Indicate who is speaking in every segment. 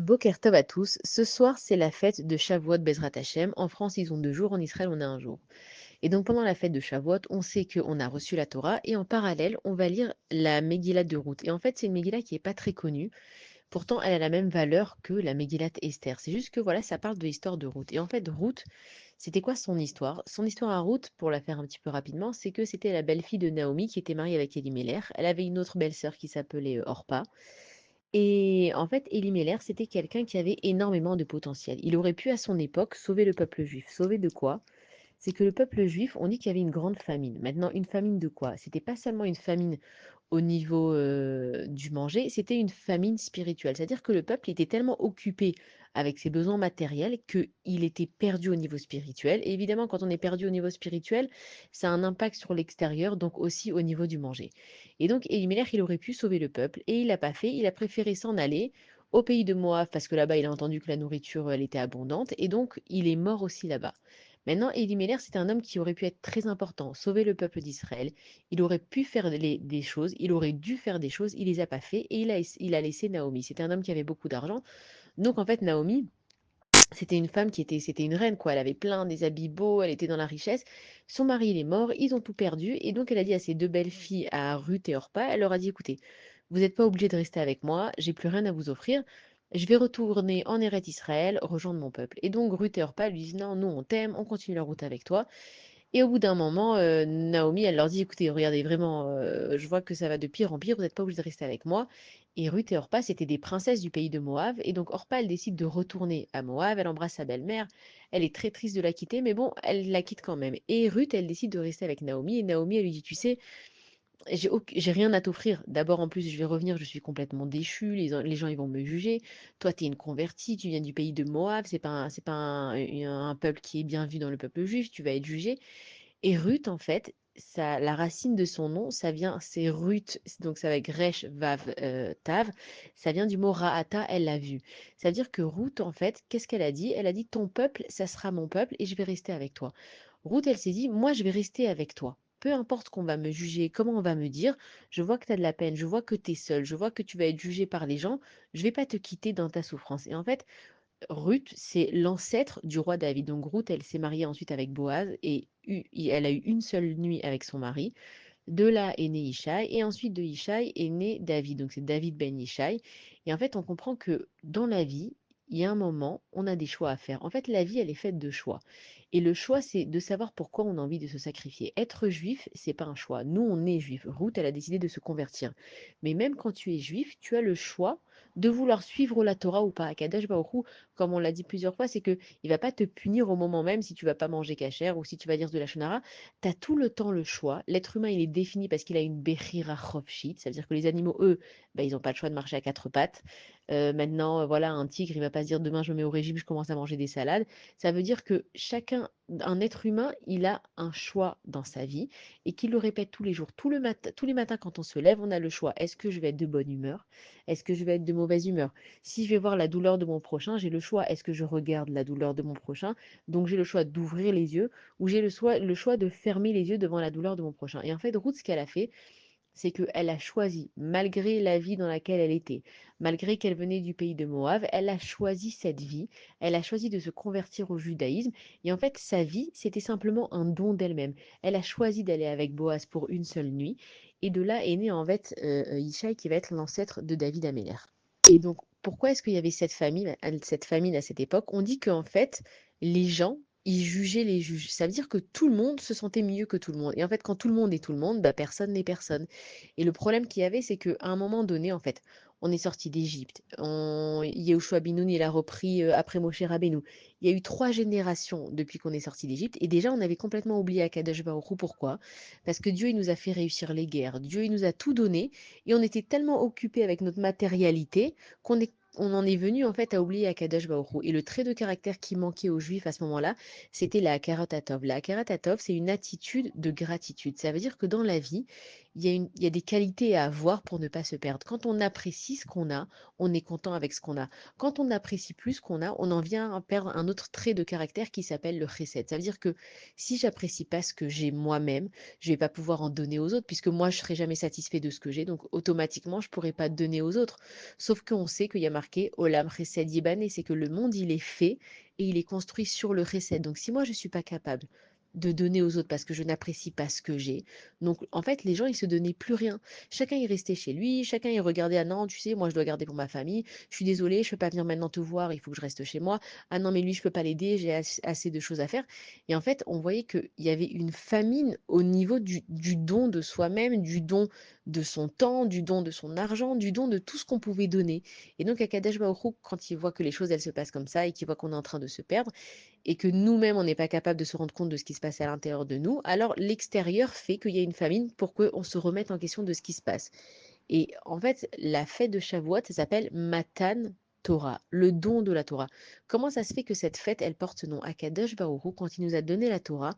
Speaker 1: Boker Tov à tous. Ce soir, c'est la fête de Shavuot Bezrat Hashem. En France, ils ont 2 jours. En Israël, on a un jour. Et donc, pendant la fête de Shavuot, on sait qu'on a reçu la Torah. Et en parallèle, on va lire la Megillah de Ruth. Et en fait, c'est une Megillah qui n'est pas très connue. Pourtant, elle a la même valeur que la Megillat Esther. C'est juste que voilà, ça parle de l'histoire de Ruth. Et en fait, Ruth, c'était quoi son histoire? Son histoire à Ruth, pour la faire un petit peu rapidement, c'est que c'était la belle-fille de Naomi qui était mariée avec Elimelech. Elle avait une autre belle-sœur qui s'appelait Orpa. Et en fait, Elimelech, c'était quelqu'un qui avait énormément de potentiel. Il aurait pu, à son époque, sauver le peuple juif. Sauver de quoi? C'est que le peuple juif, on dit qu'il y avait une grande famine. Maintenant, une famine de quoi? C'était pas seulement une famine au niveau du manger, c'était une famine spirituelle. C'est-à-dire que le peuple était tellement occupé avec ses besoins matériels qu'il était perdu au niveau spirituel. Et évidemment, quand on est perdu au niveau spirituel, ça a un impact sur l'extérieur, donc aussi au niveau du manger. Et donc, Elimelech, il aurait pu sauver le peuple, et il l'a pas fait. Il a préféré s'en aller au pays de Moab, parce que là-bas, il a entendu que la nourriture, elle était abondante, et donc il est mort aussi là-bas. Maintenant, Elimelech, c'est un homme qui aurait pu être très important, sauver le peuple d'Israël. Il aurait pu faire des choses, il aurait dû faire des choses, il les a pas fait et il a laissé Naomi. C'était un homme qui avait beaucoup d'argent. Donc en fait, Naomi, c'était une femme c'était une reine quoi. Elle avait plein des habits beaux, elle était dans la richesse. Son mari, il est mort, ils ont tout perdu et donc elle a dit à ses 2 belles filles, à Ruth et Orpa, elle leur a dit, écoutez, vous n'êtes pas obligés de rester avec moi, j'ai plus rien à vous offrir. Je vais retourner en Eretz Israël, rejoindre mon peuple. Et donc Ruth et Orpa lui disent, non, nous on t'aime, on continue la route avec toi. Et au bout d'un moment, Naomi, elle leur dit: «Écoutez, regardez vraiment, je vois que ça va de pire en pire, vous n'êtes pas obligés de rester avec moi». Et Ruth et Orpa, c'était des princesses du pays de Moab. Et donc Orpa, elle décide de retourner à Moab, elle embrasse sa belle-mère, elle est très triste de la quitter, mais bon, elle la quitte quand même. Et Ruth, elle décide de rester avec Naomi, et Naomi, elle lui dit: «Tu sais, j'ai rien à t'offrir. D'abord, en plus, je vais revenir, je suis complètement déchue, les gens, ils vont me juger. Toi, tu es une convertie, tu viens du pays de Moab, c'est pas un peuple qui est bien vu dans le peuple juif, tu vas être jugée». Et Ruth, en fait, ça, la racine de son nom, c'est Ruth, donc ça va être Resh, Vav, Tav, ça vient du mot Ra'ata, elle l'a vu. Ça veut dire que Ruth, en fait, qu'est-ce qu'elle a dit? Elle a dit, ton peuple, ça sera mon peuple et je vais rester avec toi. Ruth, elle s'est dit, moi, je vais rester avec toi. Peu importe qu'on va me juger, comment on va me dire, je vois que tu as de la peine, je vois que tu es seule, je vois que tu vas être jugée par les gens, je vais pas te quitter dans ta souffrance. Et en fait, Ruth, c'est l'ancêtre du roi David. Donc Ruth, elle s'est mariée ensuite avec Boaz et elle a eu une seule nuit avec son mari. De là est né Ishaï et ensuite de Ishaï est né David. Donc c'est David ben Ishaï. Et en fait, on comprend que dans la vie, il y a un moment, on a des choix à faire. En fait, la vie, elle est faite de choix. Et le choix, c'est de savoir pourquoi on a envie de se sacrifier. Être juif, c'est pas un choix. Nous, on est juif. Ruth, elle a décidé de se convertir. Mais même quand tu es juif, tu as le choix de vouloir suivre la Torah ou pas. Kadesh Baruch Hu, comme on l'a dit plusieurs fois, c'est que il va pas te punir au moment même si tu vas pas manger cachère ou si tu vas dire de la shonara. Tu as tout le temps le choix. L'être humain, il est défini parce qu'il a une Bechira Chofshit. Ça veut dire que les animaux, eux, bah, ils n'ont pas le choix de marcher à 4 pattes. Maintenant, voilà, un tigre, il va pas se dire demain je me mets au régime, je commence à manger des salades. Ça veut dire que chacun, un être humain, il a un choix dans sa vie et qu'il le répète tous les jours. Tous les matins, quand on se lève, on a le choix. Est-ce que je vais être de bonne humeur? Est-ce que je vais être de mauvaise humeur? Si je vais voir la douleur de mon prochain, j'ai le choix. Est-ce que je regarde la douleur de mon prochain? Donc j'ai le choix d'ouvrir les yeux ou j'ai le choix de fermer les yeux devant la douleur de mon prochain. Et en fait, Ruth, ce qu'elle a fait, c'est qu'elle a choisi, malgré la vie dans laquelle elle était, malgré qu'elle venait du pays de Moab, elle a choisi cette vie, elle a choisi de se convertir au judaïsme, et en fait, sa vie, c'était simplement un don d'elle-même. Elle a choisi d'aller avec Boaz pour une seule nuit, et de là est né en fait Ishaï qui va être l'ancêtre de David Améler. Et donc, pourquoi est-ce qu'il y avait cette famine à cette époque? On dit qu'en fait, les gens, ils jugeaient les juges. Ça veut dire que tout le monde se sentait mieux que tout le monde. Et en fait, quand tout le monde est tout le monde, bah, personne n'est personne. Et le problème qu'il y avait, c'est qu'à un moment donné, en fait, on est sorti d'Égypte. Yehoshua Binoun, il a repris après Moshe Rabbeinu. Il y a eu 3 générations depuis qu'on est sorti d'Égypte. Et déjà, on avait complètement oublié Akadosh Baruch Hu. Pourquoi? Parce que Dieu, il nous a fait réussir les guerres. Dieu, il nous a tout donné. Et on était tellement occupés avec notre matérialité qu'on en est venu en fait à oublier Akadosh Baruch Hu. Et le trait de caractère qui manquait aux Juifs à ce moment-là, c'était la Hakarat Hatov. La Hakarat Hatov, c'est une attitude de gratitude. Ça veut dire que dans la vie, il y a des qualités à avoir pour ne pas se perdre. Quand on apprécie ce qu'on a, on est content avec ce qu'on a. Quand on n'apprécie plus ce qu'on a, on en vient à perdre un autre trait de caractère qui s'appelle le chesed. Ça veut dire que si j'apprécie pas ce que j'ai moi-même, je vais pas pouvoir en donner aux autres puisque moi, je serai jamais satisfait de ce que j'ai. Donc, automatiquement, je pourrai pas donner aux autres. Sauf qu'on sait qu'il y a marqué Olam Chesed Yibane, c'est que le monde, il est fait et il est construit sur le chesed. Donc, si moi, je suis pas capable de donner aux autres parce que je n'apprécie pas ce que j'ai. Donc, en fait, les gens, ils se donnaient plus rien. Chacun, il restait chez lui, chacun, il regardait, ah non, tu sais, moi, je dois garder pour ma famille. Je suis désolée, je peux pas venir maintenant te voir, il faut que je reste chez moi. Ah non, mais lui, je peux pas l'aider, j'ai assez de choses à faire. Et en fait, on voyait qu'il y avait une famine au niveau du don de soi-même, du don de son temps, du don de son argent, du don de tout ce qu'on pouvait donner. Et donc, Akadosh Baruch Hu, quand il voit que les choses, elles se passent comme ça et qu'il voit qu'on est en train de se perdre, et que nous-mêmes, on n'est pas capable de se rendre compte de ce qui se passe à l'intérieur de nous, alors l'extérieur fait qu'il y a une famine pour qu'on se remette en question de ce qui se passe. Et en fait, la fête de Shavuot, ça s'appelle Matan Torah, le don de la Torah. Comment ça se fait que cette fête, elle porte ce nom? Akadosh Baruch Hu, quand il nous a donné la Torah,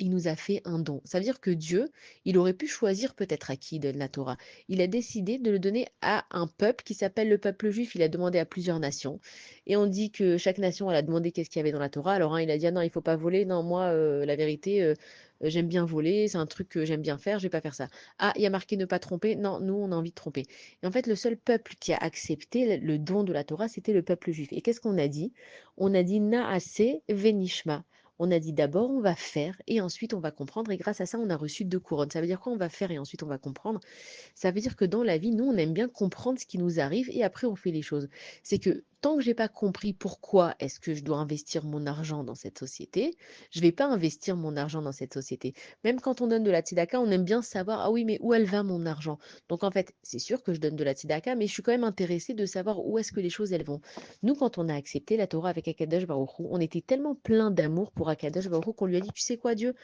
Speaker 1: il nous a fait un don. Ça veut dire que Dieu, il aurait pu choisir peut-être à qui il donne la Torah. Il a décidé de le donner à un peuple qui s'appelle le peuple juif. Il a demandé à plusieurs nations. Et on dit que chaque nation, elle a demandé qu'est-ce qu'il y avait dans la Torah. Alors, il a dit, ah non, il faut pas voler. Non, moi, la vérité, j'aime bien voler. C'est un truc que j'aime bien faire. Je vais pas faire ça. Ah, il y a marqué ne pas tromper. Non, nous, on a envie de tromper. Et en fait, le seul peuple qui a accepté le don de la Torah, c'était le peuple juif. Et qu'est-ce qu'on a dit? On a dit Naase Venishma. On a dit d'abord on va faire et ensuite on va comprendre. Et grâce à ça, on a reçu 2 couronnes. Ça veut dire quoi? On va faire et ensuite on va comprendre. Ça veut dire que dans la vie, nous, on aime bien comprendre ce qui nous arrive et après on fait les choses. C'est que tant que j'ai pas compris pourquoi est-ce que je dois investir mon argent dans cette société, je vais pas investir mon argent dans cette société. Même quand on donne de la tzedaka, on aime bien savoir, ah oui, mais où elle va mon argent? Donc en fait, c'est sûr que je donne de la tzedaka, mais je suis quand même intéressée de savoir où est-ce que les choses elles vont. Nous, quand on a accepté la Torah avec Akadosh Baruch Hu, on était tellement plein d'amour pour Akadosh Baruch Hu qu'on lui a dit, tu sais quoi, Dieu?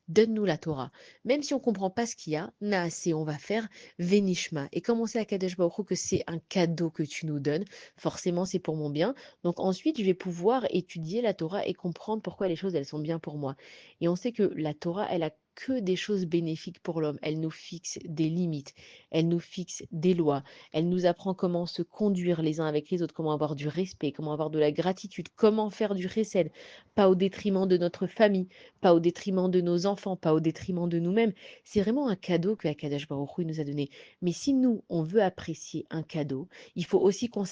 Speaker 1: Donne-nous la Torah. Même si on ne comprend pas ce qu'il y a, Naasé, on va faire Venishma. Et comme on sait à Kadesh Baruch Hu que c'est un cadeau que tu nous donnes, forcément c'est pour mon bien. Donc ensuite, je vais pouvoir étudier la Torah et comprendre pourquoi les choses, elles sont bien pour moi. Et on sait que la Torah, elle a que des choses bénéfiques pour l'homme. Elle nous fixe des limites, elle nous fixe des lois, elle nous apprend comment se conduire les uns avec les autres, comment avoir du respect, comment avoir de la gratitude, comment faire du chesed, pas au détriment de notre famille, pas au détriment de nos enfants, pas au détriment de nous-mêmes. C'est vraiment un cadeau que Akadosh Baruch Hu nous a donné. Mais si nous, on veut apprécier un cadeau, il faut aussi qu'on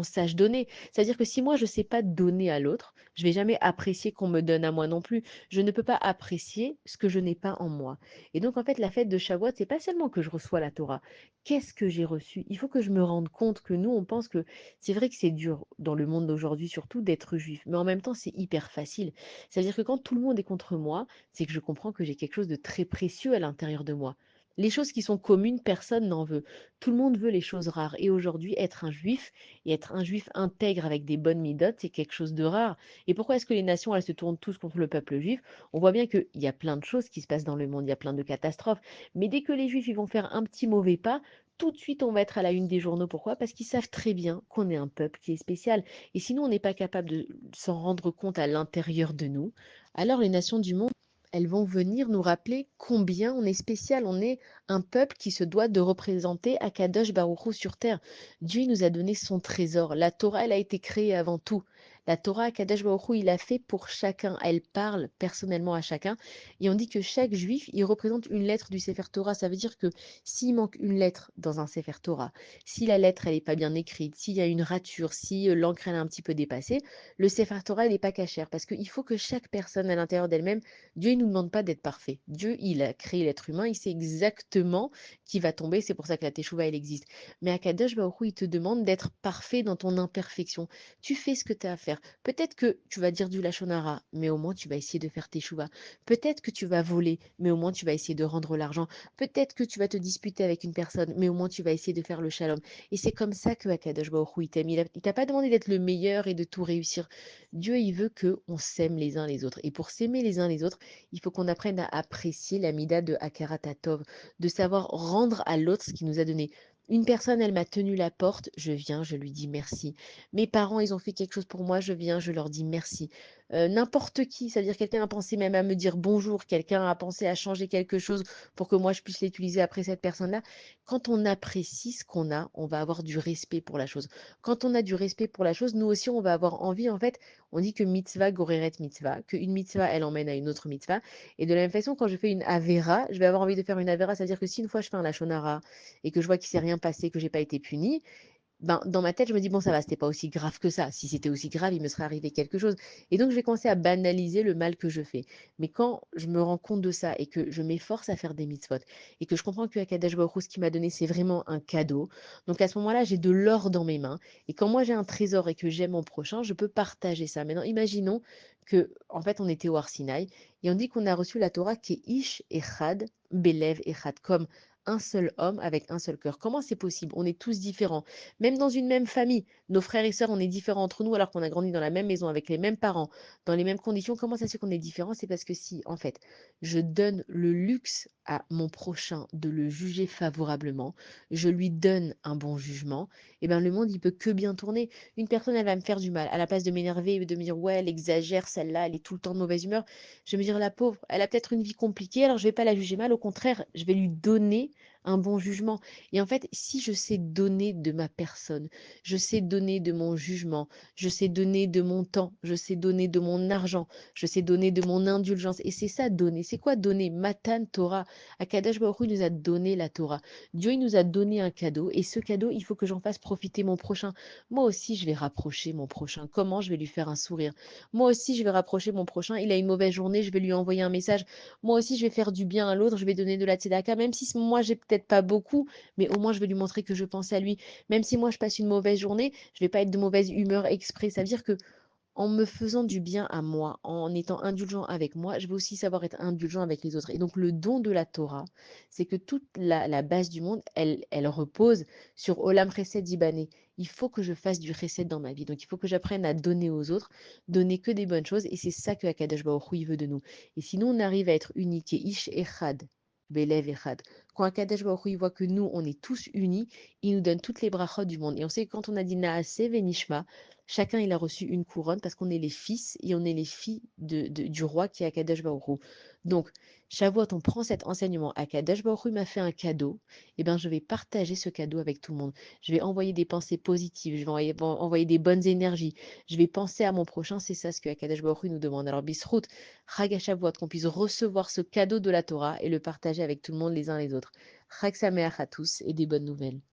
Speaker 1: sache donner. C'est-à-dire que si moi, je ne sais pas donner à l'autre, je vais jamais apprécier qu'on me donne à moi non plus. Je ne peux pas apprécier ce que je n'ai pas en moi. Et donc, en fait, la fête de Shavuot, c'est pas seulement que je reçois la Torah. Qu'est-ce que j'ai reçu? Il faut que je me rende compte que nous, on pense que c'est vrai que c'est dur dans le monde d'aujourd'hui, surtout d'être juif, mais en même temps, c'est hyper facile. Ça veut dire que quand tout le monde est contre moi, c'est que je comprends que j'ai quelque chose de très précieux à l'intérieur de moi. Les choses qui sont communes, personne n'en veut. Tout le monde veut les choses rares. Et aujourd'hui, être un juif et être un juif intègre avec des bonnes midotes, c'est quelque chose de rare. Et pourquoi est-ce que les nations, elles se tournent tous contre le peuple juif? On voit bien qu'il y a plein de choses qui se passent dans le monde, il y a plein de catastrophes. Mais dès que les juifs ils vont faire un petit mauvais pas, tout de suite on va être à la une des journaux. Pourquoi? Parce qu'ils savent très bien qu'on est un peuple qui est spécial. Et sinon, on n'est pas capable de s'en rendre compte à l'intérieur de nous, alors les nations du monde, elles vont venir nous rappeler combien on est spécial. On est un peuple qui se doit de représenter Akadosh Baruch Hu sur terre. Dieu il nous a donné son trésor. La Torah, elle a été créée avant tout. La Torah, Akadosh Baruch Hu, il a fait pour chacun. Elle parle personnellement à chacun. Et on dit que chaque juif, il représente une lettre du Sefer Torah. Ça veut dire que s'il manque une lettre dans un Sefer Torah, si la lettre, elle n'est pas bien écrite, s'il y a une rature, si l'encre, elle est un petit peu dépassée, le Sefer Torah, il n'est pas cachère parce qu'il faut que chaque personne à l'intérieur d'elle-même, Dieu, il nous demande pas d'être parfait. Dieu, il a créé l'être humain, il sait exactement qui va tomber, c'est pour ça que la Teshuvah, elle existe. Mais Akadosh Baruch Hu, il te demande d'être parfait dans ton imperfection. Tu fais ce que tu as à faire. Peut-être que tu vas dire du Lachon Hara, mais au moins tu vas essayer de faire Teshuvah. Peut-être que tu vas voler, mais au moins tu vas essayer de rendre l'argent. Peut-être que tu vas te disputer avec une personne, mais au moins tu vas essayer de faire le shalom. Et c'est comme ça que Akadosh Baruch Hu, il t'aime. Il t'a pas demandé d'être le meilleur et de tout réussir. Dieu, il veut que on s'aime les uns les autres. Et pour s'aimer les uns les autres, il faut qu'on apprenne à apprécier la mida de Hakarat Hatov, de savoir rendre à l'autre ce qu'il nous a donné. Une personne, elle m'a tenu la porte, je viens, je lui dis merci. Mes parents, ils ont fait quelque chose pour moi, je viens, je leur dis merci. n'importe qui, c'est-à-dire quelqu'un a pensé même à me dire bonjour, quelqu'un a pensé à changer quelque chose pour que moi je puisse l'utiliser après cette personne-là. Quand on apprécie ce qu'on a, on va avoir du respect pour la chose. Quand on a du respect pour la chose, nous aussi on va avoir envie, en fait, on dit que mitzvah goreret mitzvah, qu'une mitzvah elle emmène à une autre mitzvah. Et de la même façon, quand je fais une avera, je vais avoir envie de faire une avera, c'est-à-dire que si une fois je fais un lachon hara et que je vois qu'il s'est rien passé, que j'ai pas été punie, ben, dans ma tête, je me dis: «Bon, ça va, c'était pas aussi grave que ça. Si c'était aussi grave, il me serait arrivé quelque chose» et donc je vais commencer à banaliser le mal que je fais. Mais quand je me rends compte de ça et que je m'efforce à faire des mitzvot et que je comprends que Akadosh Baruch Hu, ce qu'il m'a donné, c'est vraiment un cadeau, donc à ce moment-là, j'ai de l'or dans mes mains et quand moi j'ai un trésor et que j'aime mon prochain, je peux partager ça. Maintenant, imaginons que en fait, on était au Har Sinaï et on dit qu'on a reçu la Torah qui est Ish Echad Belev Echad, comme un seul homme avec un seul cœur. Comment c'est possible? On est tous différents. Même dans une même famille, nos frères et sœurs, on est différents entre nous alors qu'on a grandi dans la même maison avec les mêmes parents, dans les mêmes conditions. Comment ça se fait qu'on est différents? C'est parce que si, en fait, je donne le luxe à mon prochain de le juger favorablement, je lui donne un bon jugement, et ben le monde, il peut que bien tourner. Une personne, elle va me faire du mal. À la place de m'énerver et de me dire, ouais, elle exagère, celle-là, elle est tout le temps de mauvaise humeur, je vais me dire, la pauvre, elle a peut-être une vie compliquée, alors je vais pas la juger mal. Au contraire, je vais lui donner un bon jugement. Et en fait, si je sais donner de ma personne, je sais donner de mon jugement, je sais donner de mon temps, je sais donner de mon argent, je sais donner de mon indulgence. Et c'est ça, donner. C'est quoi donner? Matan Torah. Akadosh Baruch Hu, il nous a donné la Torah. Dieu, il nous a donné un cadeau. Et ce cadeau, il faut que j'en fasse profiter mon prochain. Moi aussi, je vais rapprocher mon prochain. Comment je vais lui faire un sourire? Moi aussi, je vais rapprocher mon prochain. Il a une mauvaise journée, je vais lui envoyer un message. Moi aussi, je vais faire du bien à l'autre, je vais donner de la tzedaka, même si moi, j'ai peut-être pas beaucoup, mais au moins je vais lui montrer que je pense à lui. Même si moi je passe une mauvaise journée, je vais pas être de mauvaise humeur exprès. Ça veut dire que en me faisant du bien à moi, en étant indulgent avec moi, je vais aussi savoir être indulgent avec les autres. Et donc le don de la Torah, c'est que toute la base du monde, elle repose sur Olam Chesed Ibané. Il faut que je fasse du chesed dans ma vie. Donc il faut que j'apprenne à donner aux autres, donner que des bonnes choses. Et c'est ça que Akadosh Baruch Hu, il veut de nous. Et sinon on arrive à être unique et ish echad, belev echad. Quand Akadosh Baruch Hu, il voit que nous, on est tous unis, il nous donne toutes les brachot du monde. Et on sait que quand on a dit Naase Venishma, chacun, il a reçu une couronne parce qu'on est les fils et on est les filles du roi qui est Akadosh Baruch Hu. Donc, Shavuot, on prend cet enseignement. Akadosh Baruch Hu m'a fait un cadeau. Eh bien, je vais partager ce cadeau avec tout le monde. Je vais envoyer des pensées positives. Je vais envoyer des bonnes énergies. Je vais penser à mon prochain. C'est ça ce que Akadosh Baruch Hu nous demande. Alors, Bisrout, Chag HaShavuot, qu'on puisse recevoir ce cadeau de la Torah et le partager avec tout le monde les uns les autres. Chag Sameach à tous et des bonnes nouvelles.